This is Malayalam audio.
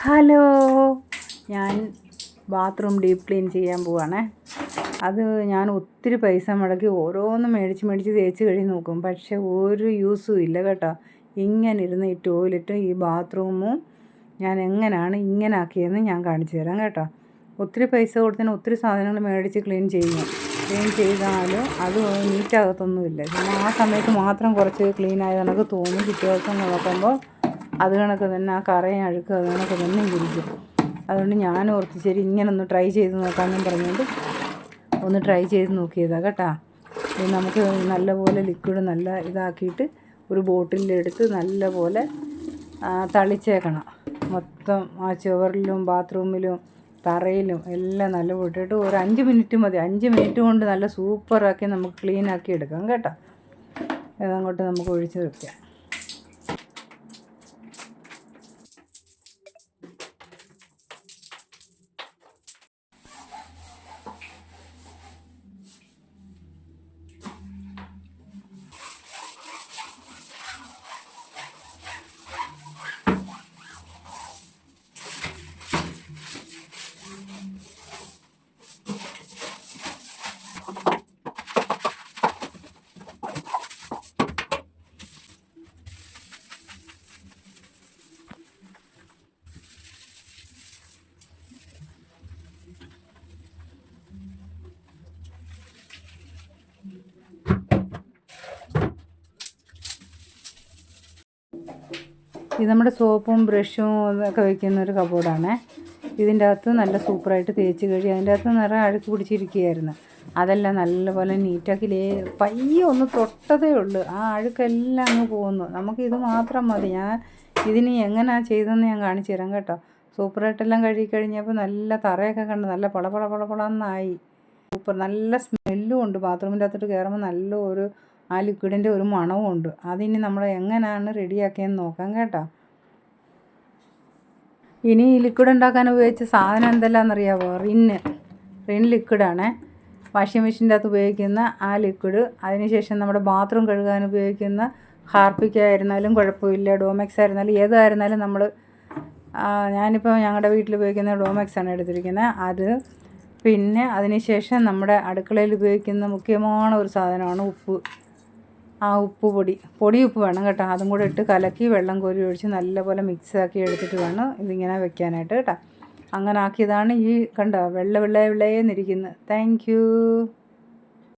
ഹലോ, ഞാൻ ബാത്റൂം ഡീപ്പ് ക്ലീൻ ചെയ്യാൻ പോവാണേ. അത് ഞാൻ ഒത്തിരി പൈസ മുടക്കി ഓരോന്നും മേടിച്ച് തേച്ച് കഴിഞ്ഞ് നോക്കും, പക്ഷേ ഒരു യൂസും ഇല്ല കേട്ടോ. ഇങ്ങനെ ഇരുന്ന് ഈ ടോയ്ലറ്റും ഈ ബാത്റൂമും ഞാൻ എങ്ങനെയാണ് ഇങ്ങനെ ആക്കിയതെന്ന് ഞാൻ കാണിച്ചു തരാം കേട്ടോ. ഒത്തിരി പൈസ കൊടുത്തതിന് ഒത്തിരി സാധനങ്ങൾ മേടിച്ച് ക്ലീൻ ചെയ്താലും അത് നീറ്റാകത്തൊന്നുമില്ല. പിന്നെ ആ സമയത്ത് മാത്രം കുറച്ച് ക്ലീൻ ആയത് കണക്ക് തോന്നും. പിറ്റേ ദിവസം നോക്കുമ്പോൾ അത് കണക്ക് തന്നെ ആ കറയും അഴുക്കും അത് കണക്ക് തന്നെ ഇരിക്കും. അതുകൊണ്ട് ഞാൻ ഓർത്ത് ശരി ഇങ്ങനെ ഒന്ന് ട്രൈ ചെയ്ത് നോക്കാമെന്നും പറഞ്ഞുകൊണ്ട് ഒന്ന് ട്രൈ ചെയ്ത് നോക്കിയതാണ് കേട്ടോ. ഇത് നമുക്ക് നല്ലപോലെ ലിക്വിഡ് നല്ല ഇതാക്കിയിട്ട് ഒരു ബോട്ടിലെടുത്ത് നല്ലപോലെ തളിച്ചേക്കണം. മൊത്തം ആ ചുവറിലും ബാത്റൂമിലും തറയിലും എല്ലാം നല്ല ഇട്ടിട്ട് ഒരു 5 മിനിറ്റ് മതി. 5 മിനിറ്റ് കൊണ്ട് നല്ല സൂപ്പറാക്കി നമുക്ക് ക്ലീനാക്കി എടുക്കാം കേട്ടോ. ഇതങ്ങോട്ട് നമുക്ക് ഒഴിച്ച് വയ്ക്കാം. ഇത് നമ്മുടെ സോപ്പും ബ്രഷും ഒക്കെ വയ്ക്കുന്ന ഒരു കബോർഡാണ്. ഇതിൻ്റെ അകത്ത് നല്ല സൂപ്പറായിട്ട് തേച്ച് കഴിയും. അതിൻ്റെ അകത്ത് നിറയെ അഴുക്ക് പിടിച്ചിരിക്കുകയായിരുന്നു. അതെല്ലാം നല്ലപോലെ നീറ്റാക്കി പയ്യെ ഒന്ന് തൊട്ടതേ ഉള്ളൂ, ആ അഴുക്കെല്ലാം അങ്ങ് പോകുന്നു. നമുക്കിത് മാത്രം മതി. ഞാൻ ഇതിന് എങ്ങനെയാണ് ചെയ്തതെന്ന് ഞാൻ കാണിച്ചു തരാം കേട്ടോ. സൂപ്പറായിട്ടെല്ലാം കഴുകി കഴിഞ്ഞപ്പോൾ നല്ല തറയൊക്കെ കണ്ട് നല്ല പളപളന്നായി. സൂപ്പർ, നല്ല സ്മെല്ലും ഉണ്ട്. ബാത്റൂമിൻ്റെ അകത്തോട്ട് കയറുമ്പോൾ നല്ല ഒരു ആ ലിക്വിഡിൻ്റെ ഒരു മണവും ഉണ്ട്. അതിനി നമ്മൾ എങ്ങനെയാണ് റെഡിയാക്കിയെന്ന് നോക്കാം കേട്ടോ. ഇനി ഈ ലിക്വിഡ് ഉണ്ടാക്കാൻ ഉപയോഗിച്ച സാധനം എന്തെല്ലാമെന്നറിയാമോ? റിൻ ലിക്വിഡാണ്. വാഷിംഗ് മെഷീൻ്റെ അകത്ത് ഉപയോഗിക്കുന്ന ആ ലിക്വിഡ്. അതിനുശേഷം നമ്മുടെ ബാത്റൂം കഴുകാൻ ഉപയോഗിക്കുന്ന ഹാർപ്പിക് ആയിരുന്നാലും കുഴപ്പമില്ല, ഡോമെക്സ് ആയിരുന്നാലും ഏതായിരുന്നാലും നമ്മൾ ഞാനിപ്പോൾ ഞങ്ങളുടെ വീട്ടിൽ ഉപയോഗിക്കുന്ന ഡോമെക്സാണ് എടുത്തിരിക്കുന്നത്. അത് പിന്നെ അതിനുശേഷം നമ്മുടെ അടുക്കളയിൽ ഉപയോഗിക്കുന്ന മുഖ്യமான ഒരു സാധനമാണ് ഉപ്പ്. ആ ഉപ്പ് പൊടി ഉപ്പ് വേണം കേട്ടോ. അതും കൂടെ ഇട്ട് കലക്കി വെള്ളം കോരി ഒഴിച്ച് നല്ലപോലെ മിക്സാക്കി എടുത്തിട്ട് വേണം ഇതിങ്ങനെ വെക്കാനായിട്ട് കേട്ടോ. അങ്ങനെ ആക്കിയതാണ് ഈ കണ്ടോ വെള്ളയെന്നിരിക്കുന്നത്. Thank you.